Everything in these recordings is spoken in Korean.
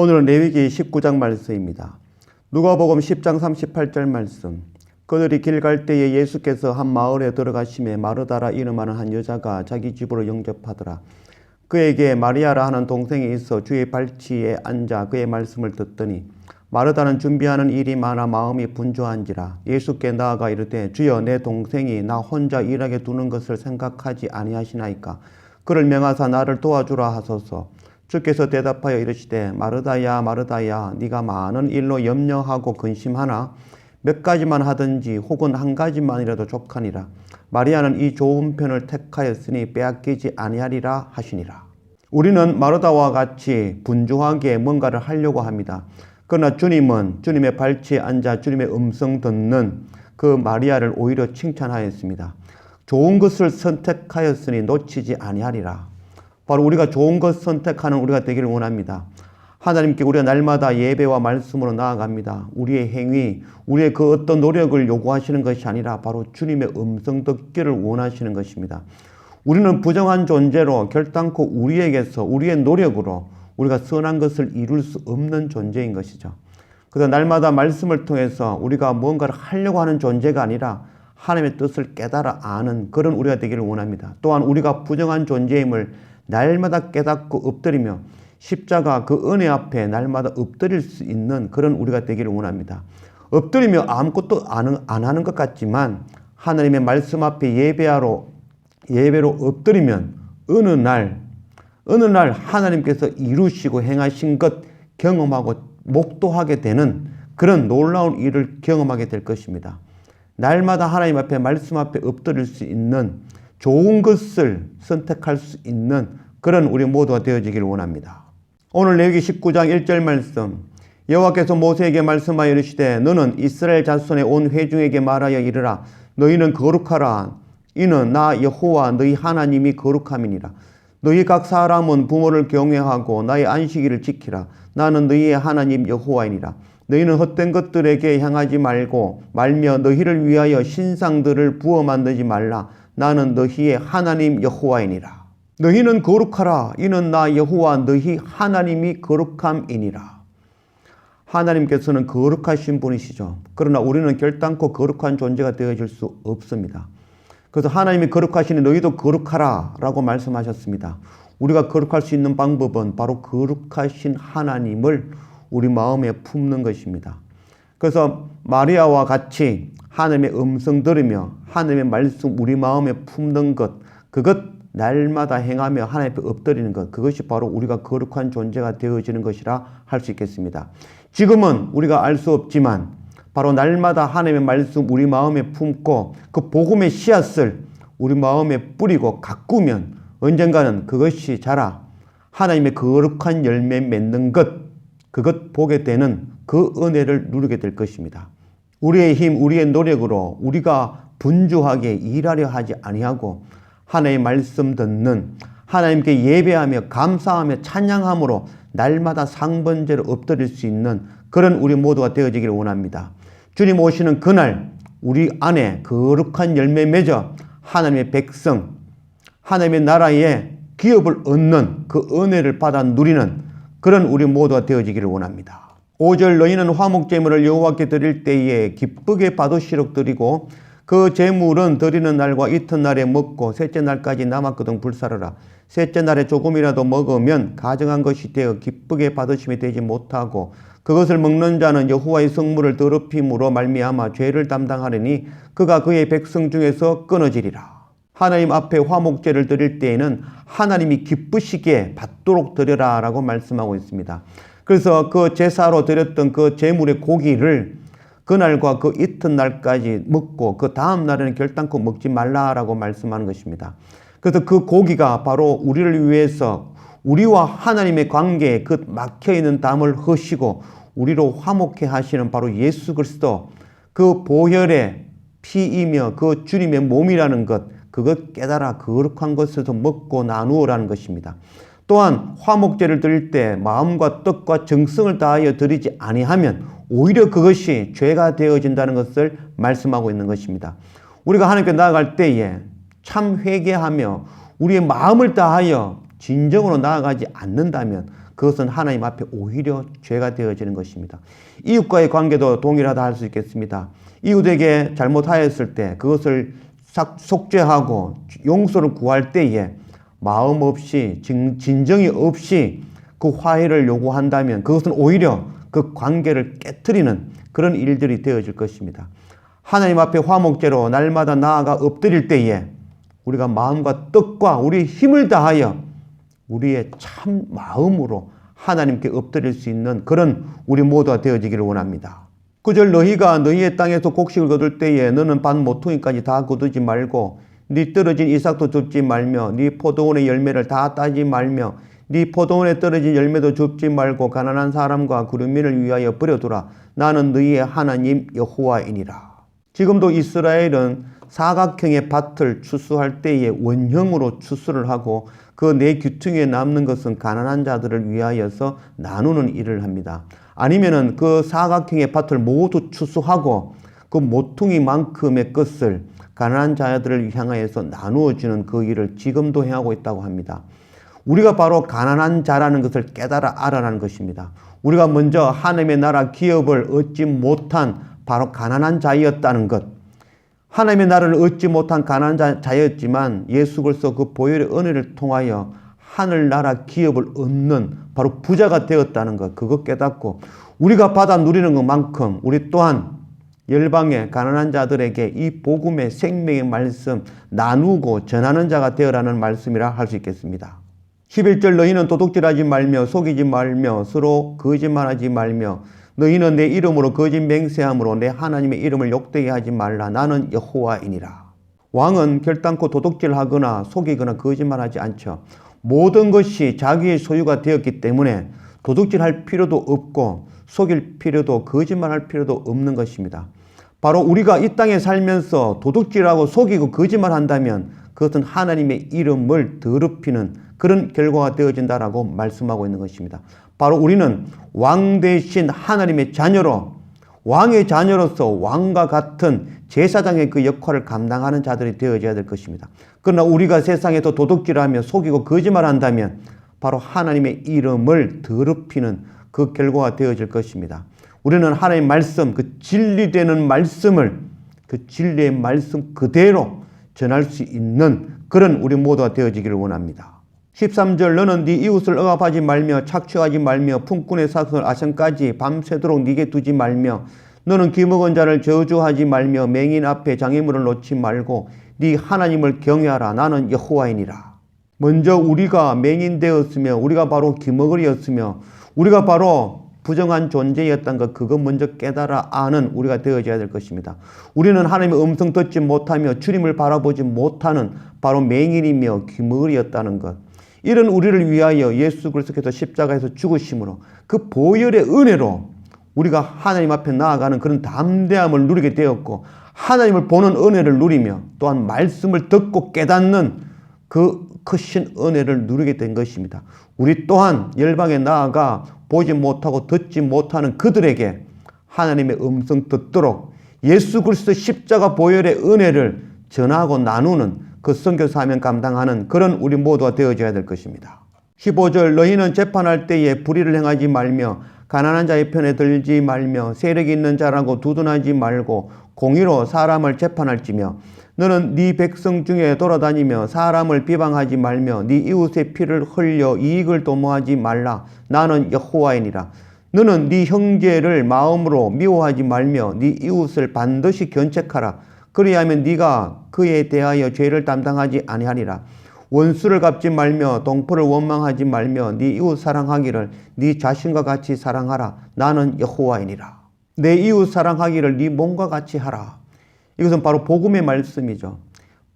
오늘은 레위기 19장 말씀입니다. 누가복음 10장 38절 말씀. 그들이 길 갈 때에 예수께서 한 마을에 들어가심에 마르다라 이름하는 한 여자가 자기 집으로 영접하더라. 그에게 마리아라 하는 동생이 있어 주의 발치에 앉아 그의 말씀을 듣더니 마르다는 준비하는 일이 많아 마음이 분주한지라. 예수께 나아가 이르되 주여, 내 동생이 나 혼자 일하게 두는 것을 생각하지 아니하시나이까. 그를 명하사 나를 도와주라 하소서. 주께서 대답하여 이르시되 마르다야 마르다야, 네가 많은 일로 염려하고 근심하나 몇 가지만 하든지 혹은 한 가지만이라도 족하니라. 마리아는 이 좋은 편을 택하였으니 빼앗기지 아니하리라 하시니라. 우리는 마르다와 같이 분주하게 뭔가를 하려고 합니다. 그러나 주님은 주님의 발치에 앉아 주님의 음성 듣는 그 마리아를 오히려 칭찬하였습니다. 좋은 것을 선택하였으니 놓치지 아니하리라. 바로 우리가 좋은 것 선택하는 우리가 되기를 원합니다. 하나님께 우리가 날마다 예배와 말씀으로 나아갑니다. 우리의 행위, 우리의 그 어떤 노력을 요구하시는 것이 아니라 바로 주님의 음성 듣기를 원하시는 것입니다. 우리는 부정한 존재로 결단코 우리에게서 우리의 노력으로 우리가 선한 것을 이룰 수 없는 존재인 것이죠. 그래서 날마다 말씀을 통해서 우리가 무언가를 하려고 하는 존재가 아니라 하나님의 뜻을 깨달아 아는 그런 우리가 되기를 원합니다. 또한 우리가 부정한 존재임을 날마다 깨닫고 엎드리며 십자가 그 은혜 앞에 날마다 엎드릴 수 있는 그런 우리가 되기를 원합니다. 엎드리며 아무것도 안 하는 것 같지만 하나님의 말씀 앞에 예배로 엎드리면 어느 날 하나님께서 이루시고 행하신 것 경험하고 목도하게 되는 그런 놀라운 일을 경험하게 될 것입니다. 날마다 하나님 앞에 말씀 앞에 엎드릴 수 있는 좋은 것을 선택할 수 있는 그런 우리 모두가 되어지기를 원합니다. 오늘 레위기 19장 1절 말씀. 여호와께서 모세에게 말씀하여 이르시되 너는 이스라엘 자손의 온 회중에게 말하여 이르라. 너희는 거룩하라. 이는 나 여호와 너희 하나님이 거룩함이니라. 너희 각 사람은 부모를 경외하고 나의 안식일을 지키라. 나는 너희의 하나님 여호와이니라. 너희는 헛된 것들에게 향하지 말며 너희를 위하여 신상들을 부어 만들지 말라. 나는 너희의 하나님 여호와이니라. 너희는 거룩하라. 이는 나 여호와 너희 하나님이 거룩함이니라. 하나님께서는 거룩하신 분이시죠. 그러나 우리는 결단코 거룩한 존재가 되어질 수 없습니다. 그래서 하나님이 거룩하시니 너희도 거룩하라 라고 말씀하셨습니다. 우리가 거룩할 수 있는 방법은 바로 거룩하신 하나님을 우리 마음에 품는 것입니다. 그래서 마리아와 같이 하나님의 음성 들으며 하나님의 말씀 우리 마음에 품는 것, 그것 날마다 행하며 하나님 앞에 엎드리는 것, 그것이 바로 우리가 거룩한 존재가 되어지는 것이라 할 수 있겠습니다. 지금은 우리가 알 수 없지만 바로 날마다 하나님의 말씀 우리 마음에 품고 그 복음의 씨앗을 우리 마음에 뿌리고 가꾸면 언젠가는 그것이 자라 하나님의 거룩한 열매 맺는 것, 그것 보게 되는 그 은혜를 누리게 될 것입니다. 우리의 힘, 우리의 노력으로 우리가 분주하게 일하려 하지 아니하고 하나님의 말씀 듣는, 하나님께 예배하며 감사하며 찬양함으로 날마다 상번제로 엎드릴 수 있는 그런 우리 모두가 되어지기를 원합니다. 주님 오시는 그날 우리 안에 거룩한 열매 맺어 하나님의 백성, 하나님의 나라의 기업을 얻는 그 은혜를 받아 누리는 그런 우리 모두가 되어지기를 원합니다. 5절 너희는 화목제물을 여호와께 드릴 때에 기쁘게 받으시록 드리고 그 제물은 드리는 날과 이튿날에 먹고 셋째 날까지 남았거든 불사르라. 셋째 날에 조금이라도 먹으면 가정한 것이 되어 기쁘게 받으심이 되지 못하고 그것을 먹는 자는 여호와의 성물을 더럽힘으로 말미암아 죄를 담당하리니 그가 그의 백성 중에서 끊어지리라. 하나님 앞에 화목제를 드릴 때에는 하나님이 기쁘시게 받도록 드려라 라고 말씀하고 있습니다. 그래서 그 제사로 드렸던 그 제물의 고기를 그날과 그 이튿날까지 먹고 그 다음 날에는 결단코 먹지 말라라고 말씀하는 것입니다. 그래서 그 고기가 바로 우리를 위해서 우리와 하나님의 관계에 그 막혀있는 담을 허시고 우리로 화목해 하시는 바로 예수 그리스도 그 보혈의 피이며 그 주님의 몸이라는 것, 그것 깨달아 거룩한 것에서 먹고 나누어라는 것입니다. 또한 화목제를 드릴 때 마음과 뜻과 정성을 다하여 드리지 아니하면 오히려 그것이 죄가 되어진다는 것을 말씀하고 있는 것입니다. 우리가 하나님께 나아갈 때에 참 회개하며 우리의 마음을 다하여 진정으로 나아가지 않는다면 그것은 하나님 앞에 오히려 죄가 되어지는 것입니다. 이웃과의 관계도 동일하다 할 수 있겠습니다. 이웃에게 잘못하였을 때 그것을 속죄하고 용서를 구할 때에 마음 없이 진정이 없이 그 화해를 요구한다면 그것은 오히려 그 관계를 깨트리는 그런 일들이 되어질 것입니다. 하나님 앞에 화목제로 날마다 나아가 엎드릴 때에 우리가 마음과 뜻과 우리 힘을 다하여 우리의 참 마음으로 하나님께 엎드릴 수 있는 그런 우리 모두가 되어지기를 원합니다. 9절 너희가 너희의 땅에서 곡식을 거둘 때에 너는 반 모퉁이까지 다 거두지 말고 네 떨어진 이삭도 줍지 말며 네 포도원의 열매를 다 따지 말며 네 포도원에 떨어진 열매도 줍지 말고 가난한 사람과 구름민을 위하여 버려두라. 나는 너희의 하나님 여호와이니라. 지금도 이스라엘은 사각형의 밭을 추수할 때에 원형으로 추수를 하고 그 네 귀퉁이에 남는 것은 가난한 자들을 위하여서 나누는 일을 합니다. 아니면은 그 사각형의 밭을 모두 추수하고 그 모퉁이만큼의 것을 가난한 자들을 향하여서 나누어 주는 그 일을 지금도 행하고 있다고 합니다. 우리가 바로 가난한 자라는 것을 깨달아 알아라는 것입니다. 우리가 먼저 하나님의 나라 기업을 얻지 못한 바로 가난한 자였다는 것. 하나님의 나라를 얻지 못한 가난한 자였지만 예수 그리스도 그 보혈의 은혜를 통하여 하늘나라 기업을 얻는 바로 부자가 되었다는 것. 그거 깨닫고 우리가 받아 누리는 것만큼 우리 또한 열방의 가난한 자들에게 이 복음의 생명의 말씀 나누고 전하는 자가 되어라는 말씀이라 할 수 있겠습니다. 11절 너희는 도둑질하지 말며 속이지 말며 서로 거짓말하지 말며 너희는 내 이름으로 거짓 맹세함으로 내 하나님의 이름을 욕되게 하지 말라. 나는 여호와이니라. 왕은 결단코 도둑질하거나 속이거나 거짓말하지 않죠. 모든 것이 자기의 소유가 되었기 때문에 도둑질할 필요도 없고 속일 필요도 거짓말할 필요도 없는 것입니다. 바로 우리가 이 땅에 살면서 도둑질하고 속이고 거짓말한다면 그것은 하나님의 이름을 더럽히는 그런 결과가 되어진다라고 말씀하고 있는 것입니다. 바로 우리는 왕 대신 하나님의 자녀로 왕의 자녀로서 왕과 같은 제사장의 그 역할을 감당하는 자들이 되어져야 될 것입니다. 그러나 우리가 세상에서 도둑질하며 속이고 거짓말한다면 바로 하나님의 이름을 더럽히는 그 결과가 되어질 것입니다. 우리는 하나님의 말씀, 그 진리되는 말씀을 그 진리의 말씀 그대로 전할 수 있는 그런 우리 모두가 되어지기를 원합니다. 13절 너는 네 이웃을 억압하지 말며 착취하지 말며 품꾼의 사슴을 아선까지 밤새도록 네게 두지 말며 너는 기먹은 자를 저주하지 말며 맹인 앞에 장애물을 놓지 말고 네 하나님을 경외하라. 나는 여호와이니라. 먼저 우리가 맹인 되었으며 우리가 바로 기먹을이었으며 우리가 바로 부정한 존재였던 것 그거 먼저 깨달아 아는 우리가 되어져야 될 것입니다. 우리는 하나님의 음성 듣지 못하며 주님을 바라보지 못하는 바로 맹인이며 기먹을이었다는 것. 이런 우리를 위하여 예수 그리스도께서 십자가에서 죽으심으로 그 보혈의 은혜로 우리가 하나님 앞에 나아가는 그런 담대함을 누리게 되었고 하나님을 보는 은혜를 누리며 또한 말씀을 듣고 깨닫는 그 크신 은혜를 누리게 된 것입니다. 우리 또한 열방에 나아가 보지 못하고 듣지 못하는 그들에게 하나님의 음성 듣도록 예수 그리스도 십자가 보혈의 은혜를 전하고 나누는 그 선교 사명 감당하는 그런 우리 모두가 되어져야 될 것입니다. 15절 너희는 재판할 때에 불의를 행하지 말며 가난한 자의 편에 들지 말며 세력이 있는 자라고 두둔하지 말고 공의로 사람을 재판할지며 너는 네 백성 중에 돌아다니며 사람을 비방하지 말며 네 이웃의 피를 흘려 이익을 도모하지 말라. 나는 여호와이니라. 너는 네 형제를 마음으로 미워하지 말며 네 이웃을 반드시 견책하라. 그리하면 네가 그에 대하여 죄를 담당하지 아니하리라. 원수를 갚지 말며 동포를 원망하지 말며 네 이웃 사랑하기를 네 자신과 같이 사랑하라. 나는 여호와이니라. 내 이웃 사랑하기를 네 몸과 같이 하라. 이것은 바로 복음의 말씀이죠.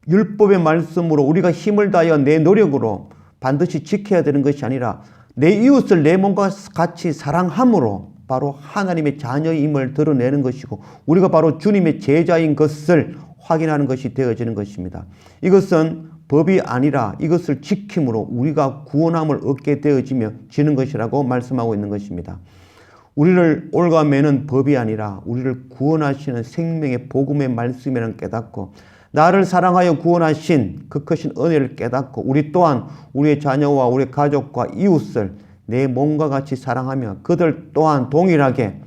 율법의 말씀으로 우리가 힘을 다하여 내 노력으로 반드시 지켜야 되는 것이 아니라 내 이웃을 내 몸과 같이 사랑함으로 바로 하나님의 자녀임을 드러내는 것이고 우리가 바로 주님의 제자인 것을 확인하는 것이 되어지는 것입니다. 이것은 법이 아니라 이것을 지킴으로 우리가 구원함을 얻게 되어지는 것이라고 말씀하고 있는 것입니다. 우리를 올가매는 법이 아니라 우리를 구원하시는 생명의 복음의 말씀이라는 깨닫고 나를 사랑하여 구원하신 그 크신 은혜를 깨닫고 우리 또한 우리의 자녀와 우리 가족과 이웃을 내 몸과 같이 사랑하며 그들 또한 동일하게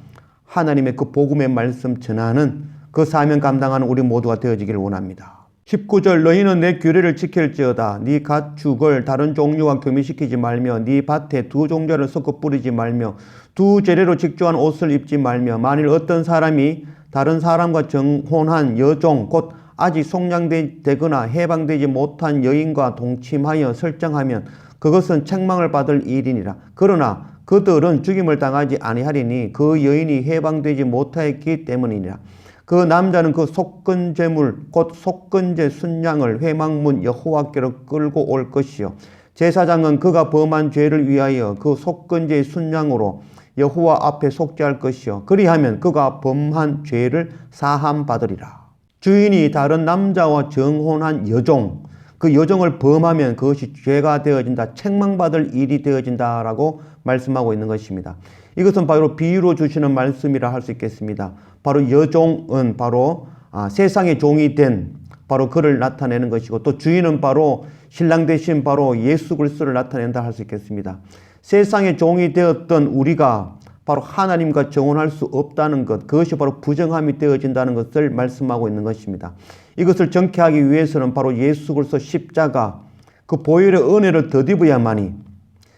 하나님의 그 복음의 말씀 전하는 그 사명 감당하는 우리 모두가 되어지기를 원합니다. 19절 너희는 내 규례를 지킬지어다. 네 가축을 다른 종류와 교미시키지 말며 네 밭에 두 종자를 섞어 뿌리지 말며 두 재래로 직조한 옷을 입지 말며 만일 어떤 사람이 다른 사람과 정혼한 여종 곧 아직 속량되거나 해방되지 못한 여인과 동침하여 설정하면 그것은 책망을 받을 일이니라. 그러나 그들은 죽임을 당하지 아니하리니 그 여인이 해방되지 못하였기 때문이니라. 그 남자는 그 속건제물 곧 속건제 순양을 회막문 여호와께로 끌고 올 것이요 제사장은 그가 범한 죄를 위하여 그 속건제의 순양으로 여호와 앞에 속죄할 것이요 그리하면 그가 범한 죄를 사함 받으리라. 주인이 다른 남자와 정혼한 여종, 그 여종을 범하면 그것이 죄가 되어진다, 책망받을 일이 되어진다라고 말씀하고 있는 것입니다. 이것은 바로 비유로 주시는 말씀이라 할 수 있겠습니다. 바로 여종은 바로 세상의 종이 된 바로 그를 나타내는 것이고 또 주인은 바로 신랑 되신 바로 예수 그리스도를 나타낸다 할 수 있겠습니다. 세상의 종이 되었던 우리가 바로 하나님과 정혼할 수 없다는 것, 그것이 바로 부정함이 되어진다는 것을 말씀하고 있는 것입니다. 이것을 정케하기 위해서는 바로 예수 그리스도 십자가 그 보혈의 은혜를 덧입어야만이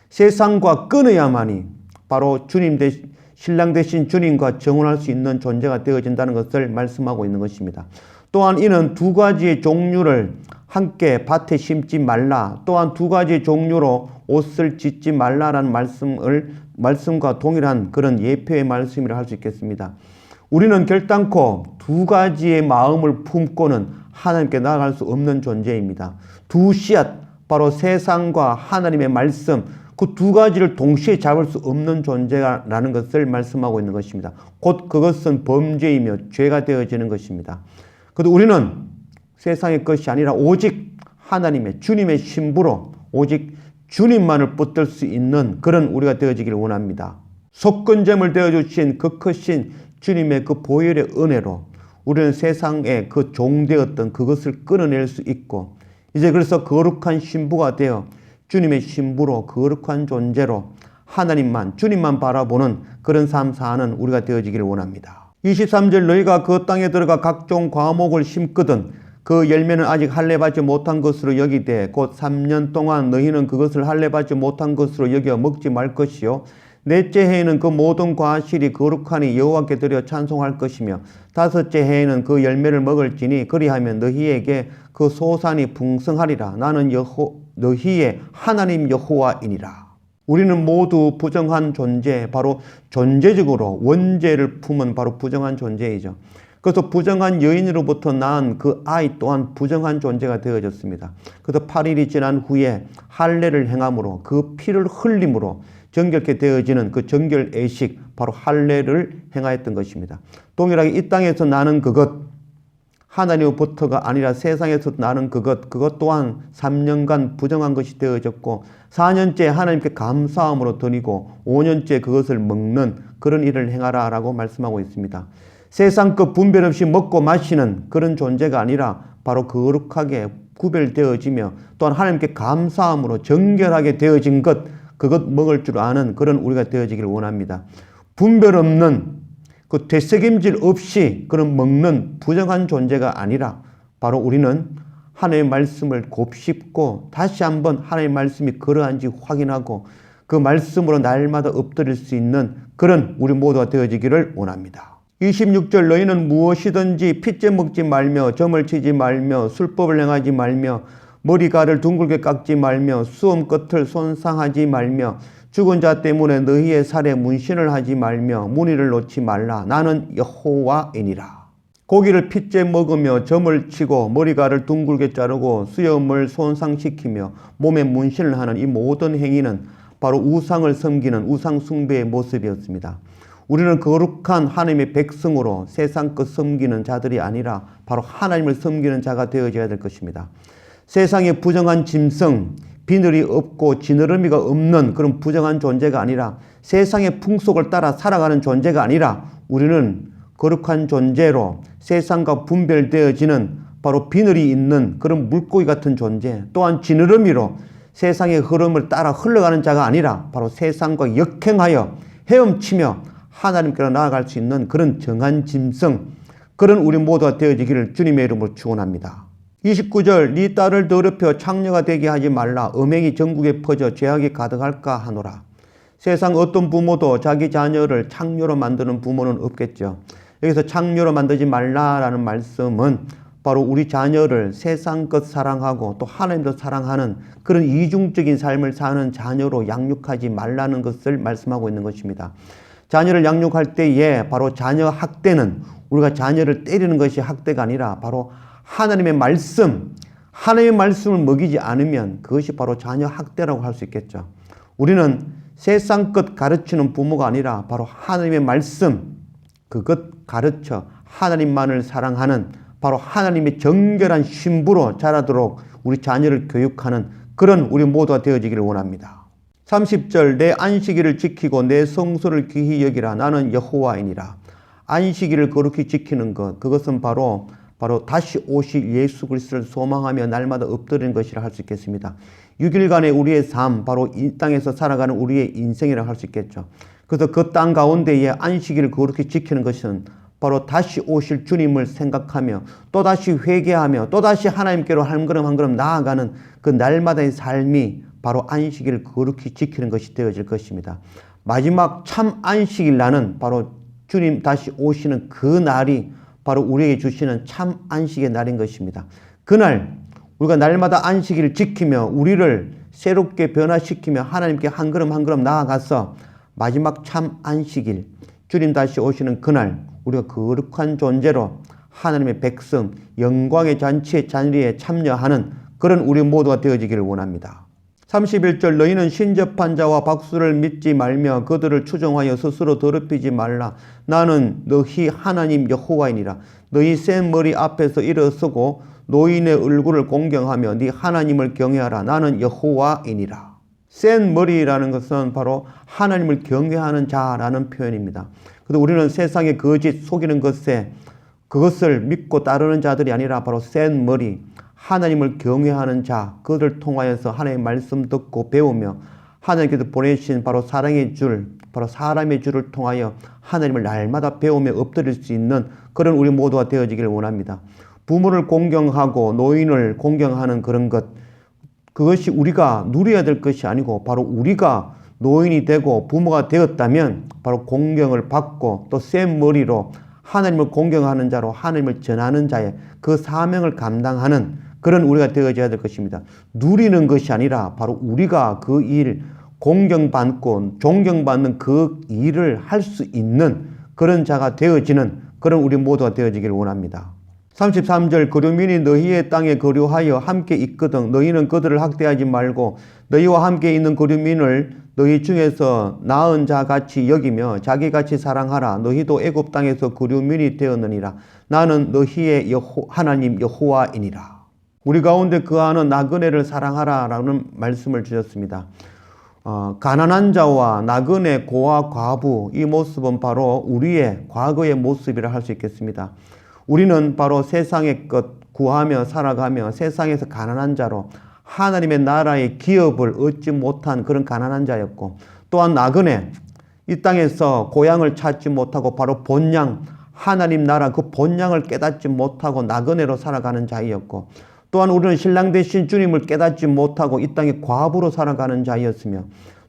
세상과 끊어야만이 바로 신랑 되신 주님과 정혼할 수 있는 존재가 되어진다는 것을 말씀하고 있는 것입니다. 또한 이는 두 가지의 종류를 함께 밭에 심지 말라, 또한 두 가지의 종류로 옷을 짓지 말라라는 말씀과 동일한 그런 예표의 말씀이라 할 수 있겠습니다. 우리는 결단코 두 가지의 마음을 품고는 하나님께 나아갈 수 없는 존재입니다. 두 씨앗, 바로 세상과 하나님의 말씀, 그 두 가지를 동시에 잡을 수 없는 존재라는 것을 말씀하고 있는 것입니다. 곧 그것은 범죄이며 죄가 되어지는 것입니다. 그래도 우리는 세상의 것이 아니라 오직 하나님의 주님의 신부로 오직 주님만을 붙들 수 있는 그런 우리가 되어지기를 원합니다. 속건제물 되어주신 그 크신 주님의 그 보혈의 은혜로 우리는 세상의 그 종되었던 그것을 끊어낼 수 있고 이제 그래서 거룩한 신부가 되어 주님의 신부로 거룩한 존재로 하나님만 주님만 바라보는 그런 삶 사는 우리가 되어지기를 원합니다. 23절 너희가 그 땅에 들어가 각종 과목을 심거든 그 열매는 아직 할례받지 못한 것으로 여기되 곧 3년 동안 너희는 그것을 할례받지 못한 것으로 여겨 먹지 말 것이요 넷째 해에는 그 모든 과실이 거룩하니 여호와께 드려 찬송할 것이며 다섯째 해에는 그 열매를 먹을지니 그리하면 너희에게 그 소산이 풍성하리라. 나는 너희의 하나님 여호와이니라. 우리는 모두 부정한 존재, 바로 존재적으로 원죄를 품은 바로 부정한 존재이죠. 그래서 부정한 여인으로부터 낳은 그 아이 또한 부정한 존재가 되어졌습니다. 그래서 8일이 지난 후에 할례를 행함으로 그 피를 흘림으로 정결케 되어지는 그 정결 예식, 바로 할례를 행하였던 것입니다. 동일하게 이 땅에서 나는 그것, 하나님으로부터가 아니라 세상에서 나는 그것 또한 3년간 부정한 것이 되어졌고 4년째 하나님께 감사함으로 드리고 5년째 그것을 먹는 그런 일을 행하라 라고 말씀하고 있습니다. 세상 것 분별 없이 먹고 마시는 그런 존재가 아니라 바로 거룩하게 구별되어지며 또한 하나님께 감사함으로 정결하게 되어진 그것 먹을 줄 아는 그런 우리가 되어지기를 원합니다. 분별 없는 그 되새김질 없이 그런 먹는 부정한 존재가 아니라 바로 우리는 하나님의 말씀을 곱씹고 다시 한번 하나님의 말씀이 그러한지 확인하고 그 말씀으로 날마다 엎드릴 수 있는 그런 우리 모두가 되어지기를 원합니다. 26절 너희는 무엇이든지 핏째 먹지 말며 점을 치지 말며 술법을 행하지 말며 머리가를 둥글게 깎지 말며 수염 끝을 손상하지 말며 죽은 자 때문에 너희의 살에 문신을 하지 말며 무늬를 놓지 말라. 나는 여호와이니라. 고기를 핏째 먹으며 점을 치고 머리가를 둥글게 자르고 수염을 손상시키며 몸에 문신을 하는 이 모든 행위는 바로 우상을 섬기는 우상 숭배의 모습이었습니다. 우리는 거룩한 하나님의 백성으로 세상 것 섬기는 자들이 아니라 바로 하나님을 섬기는 자가 되어져야 될 것입니다. 세상의 부정한 짐승, 비늘이 없고 지느러미가 없는 그런 부정한 존재가 아니라 세상의 풍속을 따라 살아가는 존재가 아니라 우리는 거룩한 존재로 세상과 분별되어지는 바로 비늘이 있는 그런 물고기 같은 존재, 또한 지느러미로 세상의 흐름을 따라 흘러가는 자가 아니라 바로 세상과 역행하여 헤엄치며 하나님께로 나아갈 수 있는 그런 정한 짐승, 그런 우리 모두가 되어지기를 주님의 이름으로 축원합니다. 29절 네 딸을 더럽혀 창녀가 되게 하지 말라. 음행이 전국에 퍼져 죄악이 가득할까 하노라. 세상 어떤 부모도 자기 자녀를 창녀로 만드는 부모는 없겠죠. 여기서 창녀로 만들지 말라라는 말씀은 바로 우리 자녀를 세상껏 사랑하고 또 하나님도 사랑하는 그런 이중적인 삶을 사는 자녀로 양육하지 말라는 것을 말씀하고 있는 것입니다. 자녀를 양육할 때에 바로 자녀 학대는 우리가 자녀를 때리는 것이 학대가 아니라 바로 하나님의 말씀을 먹이지 않으면 그것이 바로 자녀 학대라고 할 수 있겠죠. 우리는 세상껏 가르치는 부모가 아니라 바로 하나님의 말씀, 그것 가르쳐 하나님만을 사랑하는 바로 하나님의 정결한 신부로 자라도록 우리 자녀를 교육하는 그런 우리 모두가 되어지기를 원합니다. 30절 내 안식일을 지키고 내 성소를 귀히 여기라. 나는 여호와이니라. 안식일을 거룩히 지키는 것, 그것은 바로 다시 오실 예수 그리스도를 소망하며 날마다 엎드리는 것이라 할 수 있겠습니다. 6일간의 우리의 삶, 바로 이 땅에서 살아가는 우리의 인생이라 할 수 있겠죠. 그래서 그 땅 가운데에 안식일을 거룩히 지키는 것은 바로 다시 오실 주님을 생각하며 또다시 회개하며 또다시 하나님께로 한 걸음 한 걸음 나아가는 그 날마다의 삶이 바로 안식일을 거룩히 지키는 것이 되어질 것입니다. 마지막 참 안식일 날은 바로 주님 다시 오시는 그 날이 바로 우리에게 주시는 참 안식의 날인 것입니다. 그날 우리가 날마다 안식일을 지키며 우리를 새롭게 변화시키며 하나님께 한 걸음 한 걸음 나아가서 마지막 참 안식일, 주님 다시 오시는 그날 우리가 거룩한 존재로 하나님의 백성, 영광의 잔치의 자리에 참여하는 그런 우리 모두가 되어지기를 원합니다. 31절 너희는 신접한 자와 박수를 믿지 말며 그들을 추종하여 스스로 더럽히지 말라. 나는 너희 하나님 여호와이니라. 너희 센 머리 앞에서 일어서고 노인의 얼굴을 공경하며 네 하나님을 경외하라. 나는 여호와이니라. 센 머리라는 것은 바로 하나님을 경외하는 자라는 표현입니다. 그래서 우리는 세상의 거짓 속이는 것에 그것을 믿고 따르는 자들이 아니라 바로 센 머리, 하나님을 경외하는 자, 그들을 통하여서 하나님의 말씀 듣고 배우며 하나님께서 보내신 바로 사랑의 줄, 바로 사람의 줄을 통하여 하나님을 날마다 배우며 엎드릴 수 있는 그런 우리 모두가 되어지기를 원합니다. 부모를 공경하고 노인을 공경하는 그런 것, 그것이 우리가 누려야 될 것이 아니고 바로 우리가 노인이 되고 부모가 되었다면 바로 공경을 받고 또 센 머리로 하나님을 공경하는 자로 하나님을 전하는 자의 그 사명을 감당하는 그런 우리가 되어져야 될 것입니다. 누리는 것이 아니라 바로 우리가 그 일, 공경받고 존경받는 그 일을 할 수 있는 그런 자가 되어지는 그런 우리 모두가 되어지기를 원합니다. 33절 거류민이 너희의 땅에 거류하여 함께 있거든 너희는 그들을 학대하지 말고 너희와 함께 있는 거류민을 너희 중에서 나은 자같이 여기며 자기같이 사랑하라. 너희도 애굽 땅에서 거류민이 되었느니라. 나는 너희의 하나님 여호와이니라. 우리 가운데 거하는 나그네를 사랑하라 라는 말씀을 주셨습니다. 가난한 자와 나그네, 고아, 과부, 이 모습은 바로 우리의 과거의 모습이라 할 수 있겠습니다. 우리는 바로 세상의 것 구하며 살아가며 세상에서 가난한 자로 하나님의 나라의 기업을 얻지 못한 그런 가난한 자였고, 또한 나그네, 이 땅에서 고향을 찾지 못하고 바로 본향, 하나님 나라 그 본향을 깨닫지 못하고 나그네로 살아가는 자이었고, 또한 우리는 신랑 되신 주님을 깨닫지 못하고 이 땅에 과부로 살아가는 자였으며,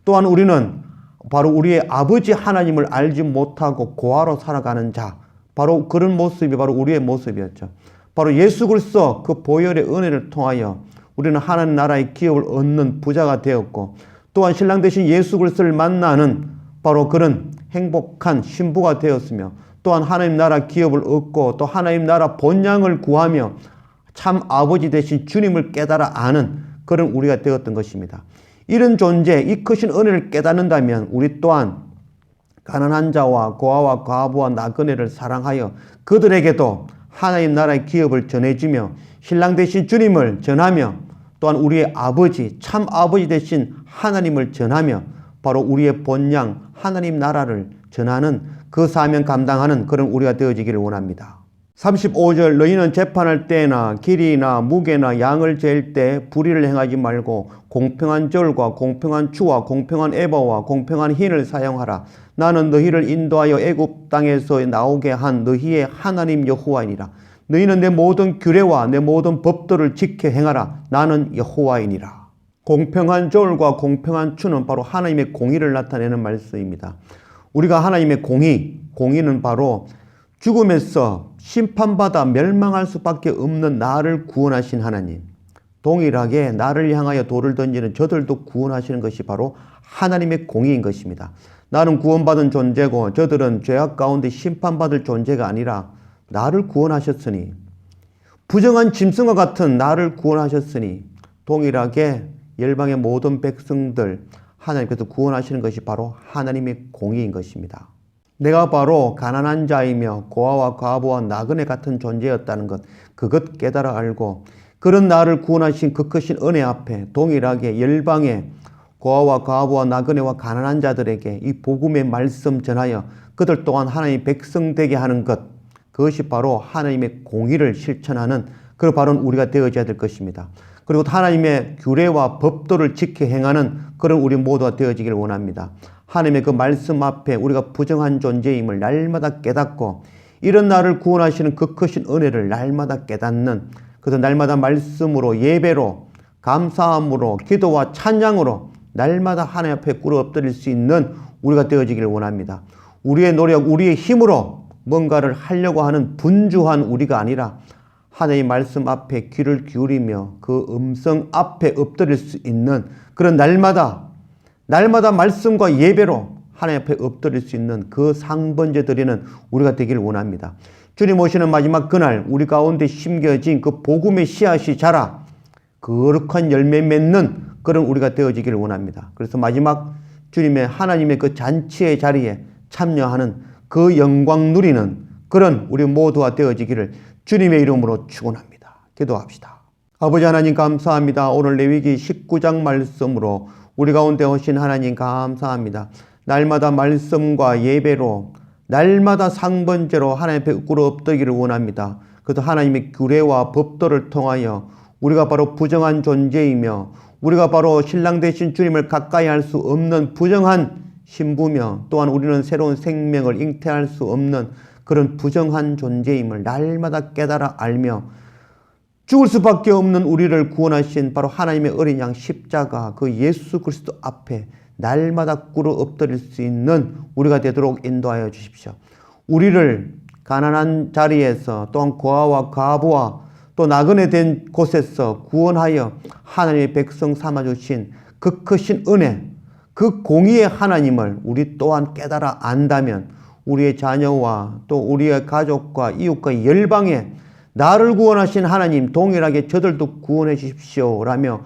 또한 우리는 바로 우리의 아버지 하나님을 알지 못하고 고아로 살아가는 자, 바로 그런 모습이 바로 우리의 모습이었죠. 바로 예수 그리스도 그 보혈의 은혜를 통하여 우리는 하나님 나라의 기업을 얻는 부자가 되었고, 또한 신랑 되신 예수 그리스도를 만나는 바로 그런 행복한 신부가 되었으며, 또한 하나님 나라 기업을 얻고 또 하나님 나라 본향을 구하며 참 아버지 되신 주님을 깨달아 아는 그런 우리가 되었던 것입니다. 이런 존재, 이 크신 은혜를 깨닫는다면 우리 또한 가난한 자와 고아와 과부와 나그네를 사랑하여 그들에게도 하나님 나라의 기업을 전해주며 신랑 되신 주님을 전하며 또한 우리의 아버지, 참 아버지 되신 하나님을 전하며 바로 우리의 본향 하나님 나라를 전하는 그 사명 감당하는 그런 우리가 되어지기를 원합니다. 35절 너희는 재판할 때나 길이나 무게나 양을 잴 때 불의를 행하지 말고 공평한 절과 공평한 추와 공평한 에바와 공평한 흰을 사용하라. 나는 너희를 인도하여 애굽 땅에서 나오게 한 너희의 하나님 여호와이니라. 너희는 내 모든 규례와 내 모든 법도를 지켜 행하라. 나는 여호와이니라. 공평한 절과 공평한 추는 바로 하나님의 공의를 나타내는 말씀입니다. 우리가 하나님의 공의는 바로 죽음에서 심판받아 멸망할 수밖에 없는 나를 구원하신 하나님, 동일하게 나를 향하여 돌을 던지는 저들도 구원하시는 것이 바로 하나님의 공의인 것입니다. 나는 구원받은 존재고 저들은 죄악 가운데 심판받을 존재가 아니라 나를 구원하셨으니, 부정한 짐승과 같은 나를 구원하셨으니 동일하게 열방의 모든 백성들 하나님께서 구원하시는 것이 바로 하나님의 공의인 것입니다. 내가 바로 가난한 자이며 고아와 과부와 나그네 같은 존재였다는 것, 그것 깨달아 알고 그런 나를 구원하신 그 크신 은혜 앞에 동일하게 열방의 고아와 과부와 나그네와 가난한 자들에게 이 복음의 말씀 전하여 그들 또한 하나님의 백성 되게 하는 것, 그것이 바로 하나님의 공의를 실천하는 그 바로 우리가 되어져야 될 것입니다. 그리고 하나님의 규례와 법도를 지켜 행하는 그런 우리 모두가 되어지기를 원합니다. 하나님의 그 말씀 앞에 우리가 부정한 존재임을 날마다 깨닫고 이런 나를 구원하시는 그 크신 은혜를 날마다 깨닫는, 그래서 날마다 말씀으로 예배로 감사함으로 기도와 찬양으로 날마다 하나님 앞에 꿇어 엎드릴 수 있는 우리가 되어지기를 원합니다. 우리의 노력, 우리의 힘으로 뭔가를 하려고 하는 분주한 우리가 아니라 하나님의 말씀 앞에 귀를 기울이며 그 음성 앞에 엎드릴 수 있는 그런 날마다 말씀과 예배로 하나님 앞에 엎드릴 수 있는 그 상번제 드리는 우리가 되기를 원합니다. 주님 오시는 마지막 그날 우리 가운데 심겨진 그 복음의 씨앗이 자라 거룩한 열매 맺는 그런 우리가 되어지기를 원합니다. 그래서 마지막 주님의 하나님의 그 잔치의 자리에 참여하는 그 영광 누리는 그런 우리 모두가 되어지기를 주님의 이름으로 축원합니다. 기도합시다. 아버지 하나님 감사합니다. 오늘 레위기 19장 말씀으로 우리 가운데 오신 하나님 감사합니다. 날마다 말씀과 예배로 날마다 상번제로 하나님 앞에 꿇어 엎드기를 원합니다. 그래서 하나님의 규례와 법도를 통하여 우리가 바로 부정한 존재이며 우리가 바로 신랑 되신 주님을 가까이 할 수 없는 부정한 신부며 또한 우리는 새로운 생명을 잉태할 수 없는 그런 부정한 존재임을 날마다 깨달아 알며 죽을 수밖에 없는 우리를 구원하신 바로 하나님의 어린 양 십자가 그 예수 그리스도 앞에 날마다 꿇어 엎드릴 수 있는 우리가 되도록 인도하여 주십시오. 우리를 가난한 자리에서 또한 고아와 과부와 또 나그네 된 곳에서 구원하여 하나님의 백성 삼아주신 그 크신 은혜, 그 공의의 하나님을 우리 또한 깨달아 안다면 우리의 자녀와 또 우리의 가족과 이웃과 열방에 나를 구원하신 하나님 동일하게 저들도 구원해 주십시오 라며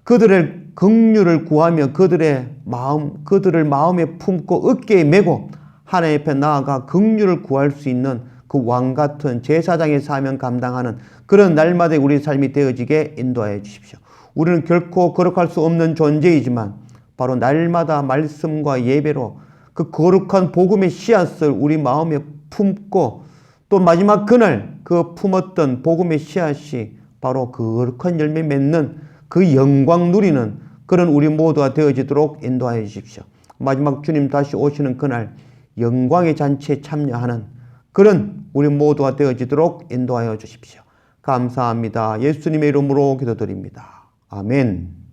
그들의 긍휼을 구하며 그들을 마음에 품고 어깨에 메고 하나님 앞에 나아가 긍휼을 구할 수 있는 그 왕같은 제사장의 사명 감당하는 그런 날마다 우리 삶이 되어지게 인도하여 주십시오. 우리는 결코 거룩할 수 없는 존재이지만 바로 날마다 말씀과 예배로 그 거룩한 복음의 씨앗을 우리 마음에 품고 또 마지막 그날 그 품었던 복음의 씨앗이 바로 거룩한 열매 맺는 그 영광 누리는 그런 우리 모두가 되어지도록 인도하여 주십시오. 마지막 주님 다시 오시는 그날 영광의 잔치에 참여하는 그런 우리 모두가 되어지도록 인도하여 주십시오. 감사합니다. 예수님의 이름으로 기도드립니다. 아멘.